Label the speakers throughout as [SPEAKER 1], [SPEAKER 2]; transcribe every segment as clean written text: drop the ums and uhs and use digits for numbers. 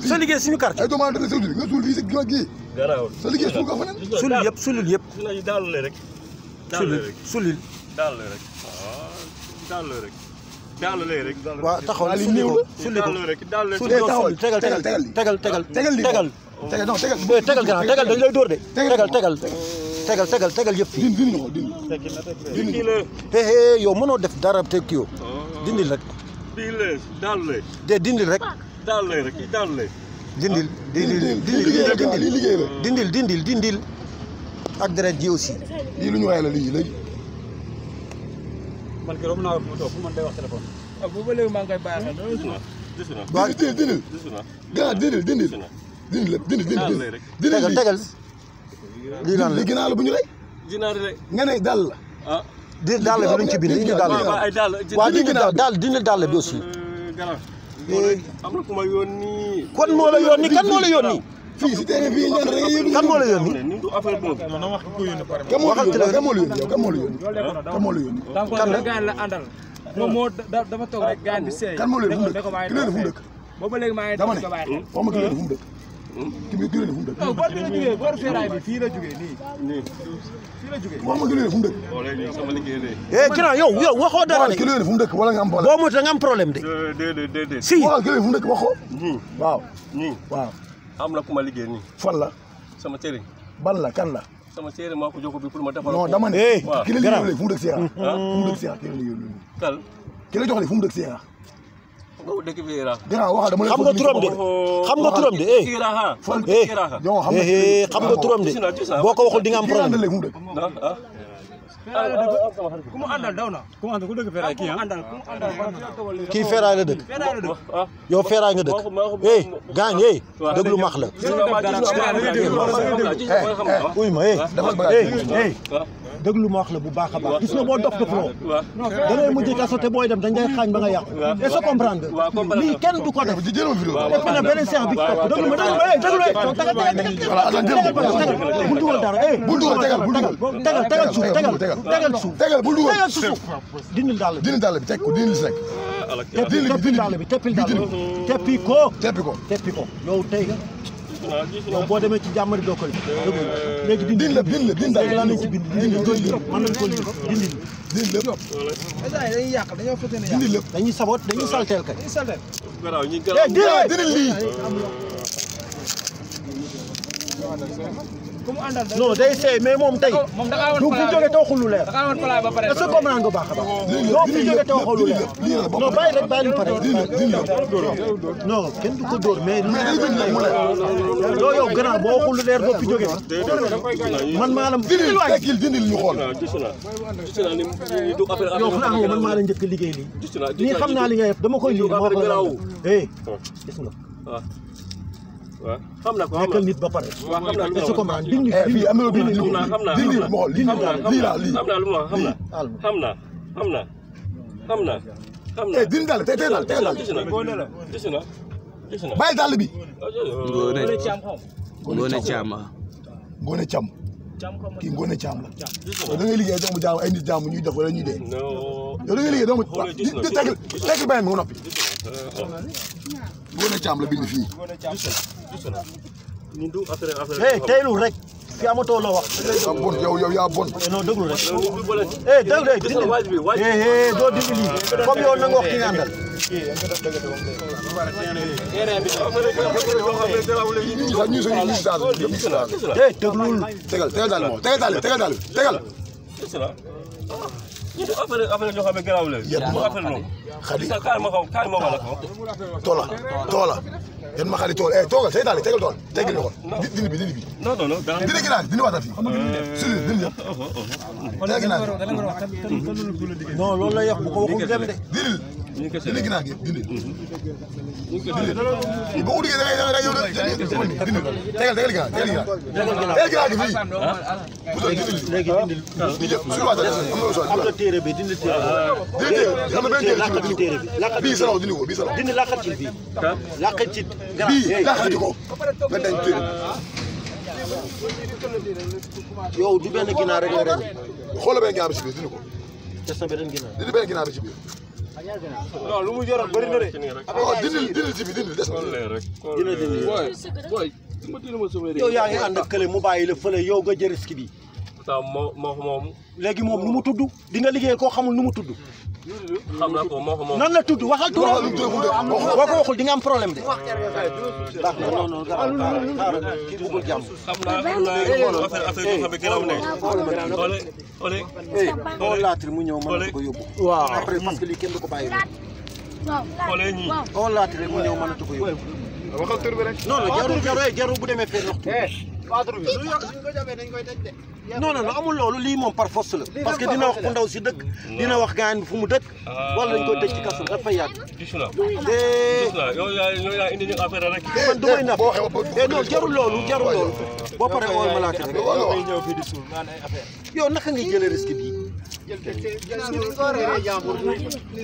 [SPEAKER 1] sa liggéey suñu quartier.
[SPEAKER 2] ay doomu aadama nga suul fii si gi.
[SPEAKER 3] garaawul
[SPEAKER 2] sa liggéey suul ko fa nen.
[SPEAKER 1] sulil yëpp sulil yëpp.
[SPEAKER 3] daal rek.
[SPEAKER 1] sulil.
[SPEAKER 3] daal rek waaw daal rek. daal rek.
[SPEAKER 1] waaw taxawal sulli ko sulli ko tegal tegal dañ lay dóor de. tegal yëpp fii.
[SPEAKER 3] kii la.
[SPEAKER 1] yow mënoo def dara te kii yoo. dindil rek.
[SPEAKER 3] bii la daal la.
[SPEAKER 1] de dindil rek.
[SPEAKER 3] daal la rek daal la.
[SPEAKER 1] dindil ak deret ji aussi.
[SPEAKER 2] lii lu ñu waxee la lii léegi.
[SPEAKER 4] man keroog mën naa wax fu ma toog fu man day wax téléphone. ah bu ba léegi maa ngi koy bàyyi xel.
[SPEAKER 3] gis na
[SPEAKER 1] waaw
[SPEAKER 2] dindil. gannaaw dindil lépp dindil.
[SPEAKER 1] tegal. lii lan la
[SPEAKER 2] ginnaaw la bu ñu rey.
[SPEAKER 3] ginaar rek.
[SPEAKER 2] nga ne dàll la.
[SPEAKER 3] ah.
[SPEAKER 1] dàll bi luñ ci bind indi dàll bi.
[SPEAKER 3] ay dàll.
[SPEAKER 1] waaw dindil dàll bi aussi.
[SPEAKER 3] am na ku ma yónni.
[SPEAKER 1] kan moo la yónni kan moo la yónni.
[SPEAKER 2] fii si terrain fii ñaan rek yéen.
[SPEAKER 1] kan moo la yónni.
[SPEAKER 3] ni du affaire boobu.
[SPEAKER 2] kan moo la yónni yow kan moo la yónni.
[SPEAKER 4] kan la gaan la àndal. moom moo dafa toog rek gaan bi seey.
[SPEAKER 2] kan moo la yónni fu mu dëkk ki leen fu mu dëkk.
[SPEAKER 4] booba léegi maa ngi
[SPEAKER 2] dama ne
[SPEAKER 4] ko bàyyi xel.
[SPEAKER 2] wax ma ki leen fu mu dëkk. ki leen fu mu dëkk.
[SPEAKER 4] non bor bi la jógee bor feeraay bi fii la jógee nii.
[SPEAKER 3] nii.
[SPEAKER 4] fii la jógee.
[SPEAKER 2] wax ma ki leen fu mu dëkk.
[SPEAKER 3] léegi sama liggéey de.
[SPEAKER 1] grand yow waxoo dara de.
[SPEAKER 2] ki leen fu mu dëkk wala nga am problème.
[SPEAKER 1] boo moytuwul nga am problème de.
[SPEAKER 3] déedéet.
[SPEAKER 1] si
[SPEAKER 2] waxal ki leen fu mu dëkk wax ko.
[SPEAKER 3] ñii.
[SPEAKER 2] waaw.
[SPEAKER 3] ñii.
[SPEAKER 2] waaw.
[SPEAKER 3] am na ku ma liggéey nii.
[SPEAKER 2] fan la.
[SPEAKER 3] sama cëriñ.
[SPEAKER 2] ban la kan la.
[SPEAKER 3] sama cëriñ maa ko jox ko bi pour ma defal ko.
[SPEAKER 2] non dama ne.
[SPEAKER 3] waaw
[SPEAKER 2] ki la liggéey léegi fu mu dëkk Seera. fu mu dëkk Seera ki la liggéey.
[SPEAKER 3] kal.
[SPEAKER 2] ki la jox léegi fu mu dëkk Seera.
[SPEAKER 3] boobu dëkk bi Era.
[SPEAKER 2] gannaaw waxal dama lay.
[SPEAKER 1] xam nga turam de. xam nga turam de xam nga turam de boo ko waxul di nga am problème.
[SPEAKER 4] ku mu àndal daw na. ku mu àndal ku dëkk feeraay kii ah.
[SPEAKER 1] kii feeraay la dëkk. yow feeraay nga dëkk. gaañ déglu max la. uy ma déglu ma wax la bu baax a baax gis nga boo dof loo da ngay mujj kaso te booy dem dañ lay xaañ ba nga yàqu est-ce que comprendre nga lii kenn du ko def et puis nag beneen seex bi topp déglu ma bul dugal dara tegal suuf dindil dàll
[SPEAKER 2] bi teg ko dindil si rek
[SPEAKER 1] teppil dàll bi teppi ko yow tey yow boo demee ci jàmmari doo ko léegi dindil la léegi laa nañ ci bind dindil mën nañ ko lii dindil
[SPEAKER 4] dañuy yàq dañoo fëte ne yàq.
[SPEAKER 1] dañuy sabot dañuy salteel kay.
[SPEAKER 2] dindil lii
[SPEAKER 4] ku mu àndal
[SPEAKER 1] non day seey mais moom tey du fi jóge te waxul lu leer
[SPEAKER 4] da ngaa woon palaay ba pare.
[SPEAKER 1] est-ce que comprendre nga baax a baax doo fi jóge te waxul lu leer non bàyyi rek bàyyi lu pare non kenn du ko dóor mais loo yow grand boo waxul lu leer doo fi jóge man maa la
[SPEAKER 2] dindil ñu xool
[SPEAKER 1] yow xanaa nga man maa la njëkk liggéey lii nii xam naa li ngay def dama koy lii ma wax la gis nga
[SPEAKER 3] waaw xam na ko
[SPEAKER 1] nekkal nit ba pare.
[SPEAKER 3] waaw xam naa lu ma
[SPEAKER 1] est-ce que comprendre dindi
[SPEAKER 2] fii am na lu
[SPEAKER 3] dindi
[SPEAKER 2] dindi
[SPEAKER 3] xam naa
[SPEAKER 2] lii
[SPEAKER 3] xam naa lu ma xam naa
[SPEAKER 2] dindi dàll tey dàll
[SPEAKER 3] gis na
[SPEAKER 2] bàyyi dàll bi
[SPEAKER 5] Ngoné Thiam
[SPEAKER 2] kii Ngoné Thiam la yow da ngay liggéey doomu jaam ay nit jaam ñuy def wala ñuy dee yow da ngay liggéey doomu tegal bàyyi ma nga noppi Ngoné Thiam la bind fii
[SPEAKER 1] teylu rek fi amatoo loo wax.
[SPEAKER 2] bon yow yaa bon.
[SPEAKER 1] non déglu rek. déglu rek dindi doo dindi lii comme yow na nga wax ki nga àndal. déglul.
[SPEAKER 2] tegal daal moom tegal.
[SPEAKER 3] affaire yoo xam ne garaaw la.
[SPEAKER 2] xadi
[SPEAKER 3] kaay ma la ko.
[SPEAKER 2] toola yan ma xadi tool toogal say daal tegal tool tegal ko dindi bi
[SPEAKER 3] non
[SPEAKER 2] dindi ginaar dindi waxtaan fii sulu dindi yëpp tegal ginaar
[SPEAKER 1] non loolu la yàq bu ko waxul dem de
[SPEAKER 2] dindi ginaar gi dindi boo ko duggee da ngay yow dindi tegal ginaar gi fii
[SPEAKER 1] léegi dindil
[SPEAKER 2] sulu waxtaan
[SPEAKER 1] am na téere bi dindi téere
[SPEAKER 2] am na benn téere bi bii sa loxo dindi ko bii sa loxo
[SPEAKER 1] dindi laqat ci bii laqat ci
[SPEAKER 2] bii laqati ko nga dañ téere
[SPEAKER 1] yow du benn ginaar rek la ren
[SPEAKER 2] xoolal benn ginaar bi ci biir dindi ko
[SPEAKER 1] des na beneen ginaar
[SPEAKER 2] dindi benn ginaar bi ci biir
[SPEAKER 1] non lu mu joroon bëri na de.
[SPEAKER 2] dindil si bi dindil des na.
[SPEAKER 1] dina dindi. yow yaa ngi ànd ak kële mu bàyyi la fële yow nga jël risque bi.
[SPEAKER 3] moom.
[SPEAKER 1] léegi moom nu mu tudd di nga liggéeyal koo xamul nu mu tudd.
[SPEAKER 3] xam naa ko moom.
[SPEAKER 1] nan la tudd waxal turam. boo ko waxul di nga am problème de. baax na non xaaral kii bëggul jàmm.
[SPEAKER 3] xam naa affaire yoo xam ne gëlaw ne.
[SPEAKER 1] boo laatri mu ñëw mën na ko yóbbu. waaw après parce que lii kenn du ko bàyyi.
[SPEAKER 3] xoolee ñii.
[SPEAKER 1] boo laatri mu ñëw mën na ko yóbbu.
[SPEAKER 2] waxal tur bi rek.
[SPEAKER 1] non jarul bu demee fee waxtu. non amul loolu lii moom par force la parce que dina wax ku ndaw si dëkk dina wax gaañ bi fu mu dëkk wala dañ koy tëj ci kaso dafa yàgg.
[SPEAKER 3] gis naa yow yaa indi ñu affaire rek.
[SPEAKER 1] man damay napp non jarul loolu boo paree woo ma laajte rek ñëw fii di suul naan ay affaire yow naka ngay jëlee risque bi.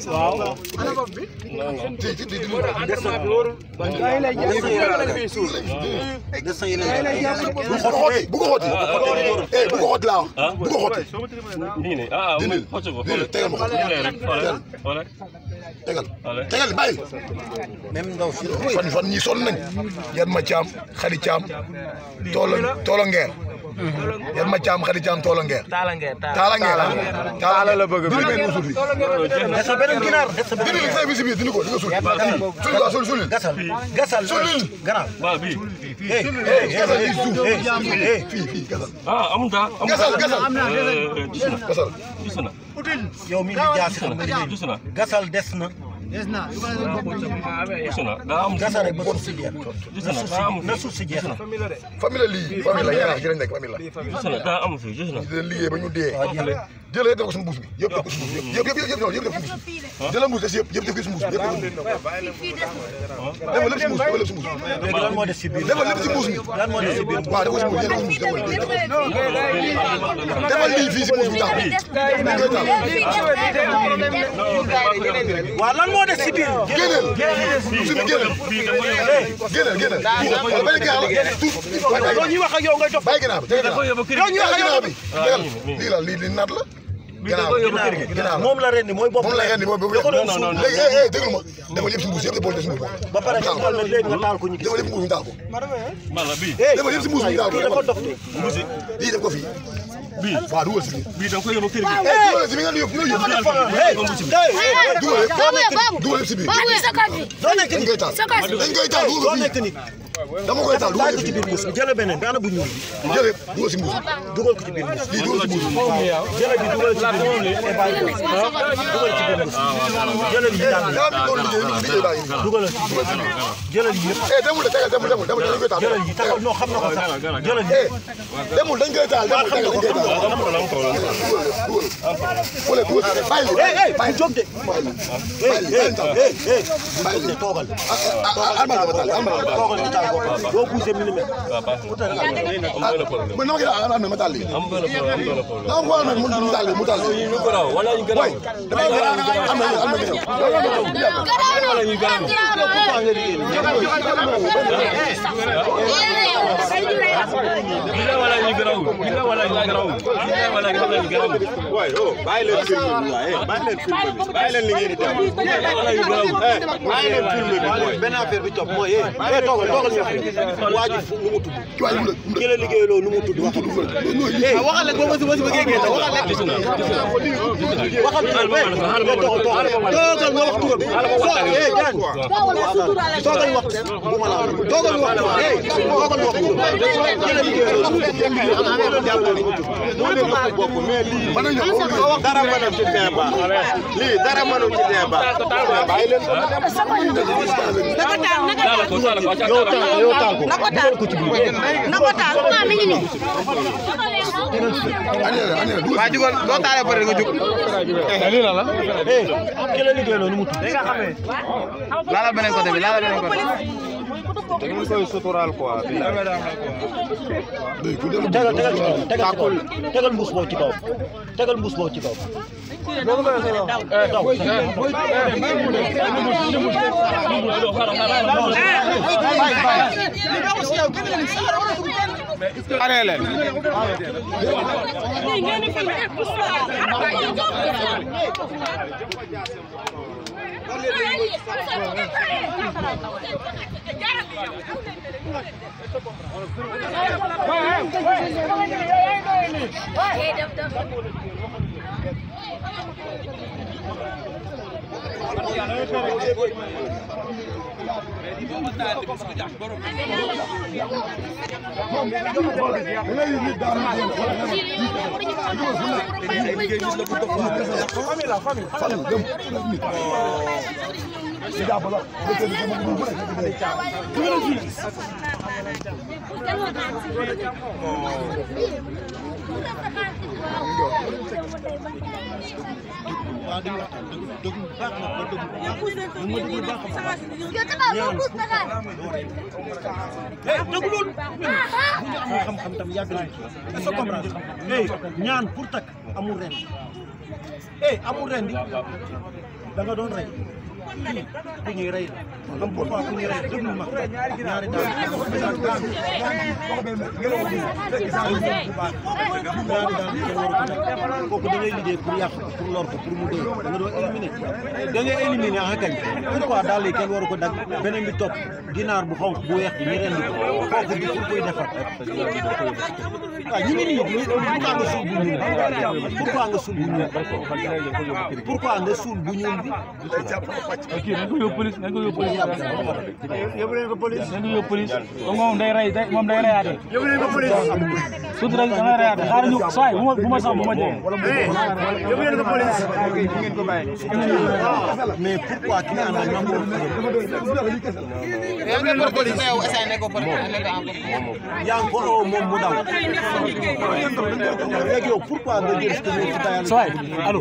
[SPEAKER 1] waaw.
[SPEAKER 2] bu ko xooti bu ko xooti laa wax bu ko xooti.
[SPEAKER 3] nii ne
[SPEAKER 2] tegal ma ko tegal bàyyi.
[SPEAKER 1] même ndaw si
[SPEAKER 2] fan ñii sonn nañ yan ma caam xadi caam toola ngeer yan ma caam xadi caam toola ngeer taala la bëgg bi benn usul fi
[SPEAKER 1] desa beneen ginaar
[SPEAKER 2] dindi say bi si biir dindi ko di nga sul sulil
[SPEAKER 1] gasal ganaar
[SPEAKER 3] waaw bii
[SPEAKER 2] gasal di suuf fii gasal
[SPEAKER 3] amul daa
[SPEAKER 2] gasal
[SPEAKER 3] gis na
[SPEAKER 1] yow mi di jaasi xam nga
[SPEAKER 3] gis na
[SPEAKER 1] gasal des na
[SPEAKER 3] gis na daa am
[SPEAKER 1] gasal rek ba suuf si jeex na suuf si jeex na
[SPEAKER 2] famille lii famille la yaraax gi lañ nekk famille la
[SPEAKER 3] gis na daa am fi gis na
[SPEAKER 2] ñu liggéey ba ñu dee jëlee def ko suñu mbuus bi yëpp def ko suñu mbuus yëpp def ko suñu mbuus jëlee mbuus des yëpp def ko suñu mbuus defal lépp si mbuus léegi
[SPEAKER 1] lan moo des si biir
[SPEAKER 2] defal lépp si mbuus mi
[SPEAKER 1] lan moo des si biir
[SPEAKER 2] waaw defal si mbuus defal lii fii si mbuus bi tax
[SPEAKER 1] waaw lan moo des si biir
[SPEAKER 2] génneel suñu génneel
[SPEAKER 1] yow ñuy wax ak yow ngay topp
[SPEAKER 2] bàyyi ginnaaw bi yow ñuy wax ak yow bi lii la lii naat la ginnaaw
[SPEAKER 1] moom la rendi mooy bopp
[SPEAKER 2] moom la rendi mooy bopp léegi déglu ma defal yëpp si mbuus yëpp defal si mbuus
[SPEAKER 1] ba pare léegi nga taal ko ñu gis
[SPEAKER 2] defal yëpp mbuus ñu taal ko
[SPEAKER 3] bii
[SPEAKER 2] defal yëpp si mbuus ñu taal ko
[SPEAKER 1] dafa dof de
[SPEAKER 2] lii def ko fii
[SPEAKER 3] bii
[SPEAKER 2] waaw dugal si biir
[SPEAKER 3] bii da nga koy yóbbu kër gi
[SPEAKER 2] dugal si biir nga yóbbu dugal yëpp si biir
[SPEAKER 1] doo nekk
[SPEAKER 2] dañ koy taal dañ koy taal dugal
[SPEAKER 1] doo nekk nit
[SPEAKER 2] dama koy taal dugal
[SPEAKER 1] ko ci biir mbuus bi jëlee beneen bi ana bu ñuul bi
[SPEAKER 2] jëlee dugal si mbuus
[SPEAKER 1] dugal ko ci biir mbuus
[SPEAKER 2] lii dugal si mbuus
[SPEAKER 1] jëlee bi dugal ci biir mbuus et bàyyi ko dugal ci biir mbuus jëlee bi daal
[SPEAKER 2] yaa mi doon liggéey bàyyi
[SPEAKER 1] dugal ci biir jëlee yi yëpp
[SPEAKER 2] demul de tegal demul dañ koy taal
[SPEAKER 1] jëlee yi taxaw non xam na ko sax jëlee yi
[SPEAKER 2] demul dañ koy taal demul dañ koy taal
[SPEAKER 1] bu jóg de bàyyi toogal toogal ñu taal ko doo poussé millimètre
[SPEAKER 2] man dama koy am na ma taal lii dama ko am na mu taal lii mu taal lii
[SPEAKER 3] ñu garaaw wala ñu garaaw
[SPEAKER 2] am
[SPEAKER 1] benn affaire bi topp mooy toogal waa ji nu mu tudd ki la liggéey loolu nu mu tudd waxal rek boo ma si bëggee génn waxal rek waxal toogal nga wax turam toogal wax bu ma la toogal wax toogal wax turam ki la liggéey loolu
[SPEAKER 6] dara mënul ci débat lii dara mënul ci débat bàyyi leen
[SPEAKER 1] yow taal ko dugal ko ci biir
[SPEAKER 7] na ko taal waaw mi ngi nii
[SPEAKER 6] waa jugal doo taalee pare nga jug lii la la
[SPEAKER 1] ki la liggéey loolu nu mu tudd
[SPEAKER 6] laala beneen côté bi laala beneen côté
[SPEAKER 3] dañu koy suturaal quoi
[SPEAKER 1] tegal mbuus boobu ci kaw tegal mbuus boobu ci kaw
[SPEAKER 6] arrêté leen
[SPEAKER 1] ñaan pour takk amul ren amul ren di da nga doon rey kii ku ñuy rey la am pourquoi ku ñuy rey déglu ma ñaari daal kooku da ngay liggéey pour yàq pour lor ko pour mu dee da nga doon éliminer da ngay éliminer ah kañ pourquoi daal yi kenn waru ko dagg beneen bi topp ginaar bu xonq bu weex bi ñu rendi ko kooku bi pour koy defar waaw ñu ngi nii pourquoi nga suul bu ñuul pourquoi nga suul bu ñuul bi
[SPEAKER 4] kii nañ ko yóbbu police nañ ko yóbbu police
[SPEAKER 1] yóbbu leen ko police
[SPEAKER 4] nañ ko yóbbu police moom day rey moom day reyaate
[SPEAKER 1] yóbbu leen ko police
[SPEAKER 4] surtout rek da ngay reyaate xaaral ñu saa yi bu ma sax bu ma jege
[SPEAKER 1] yóbbu leen ko police ngeen ko bàyyi mais pourquoi ki nga àndal ñoom yaa ngi ko oo moom mu daw léegi yow pourquoi nga jël
[SPEAKER 4] saa yi allo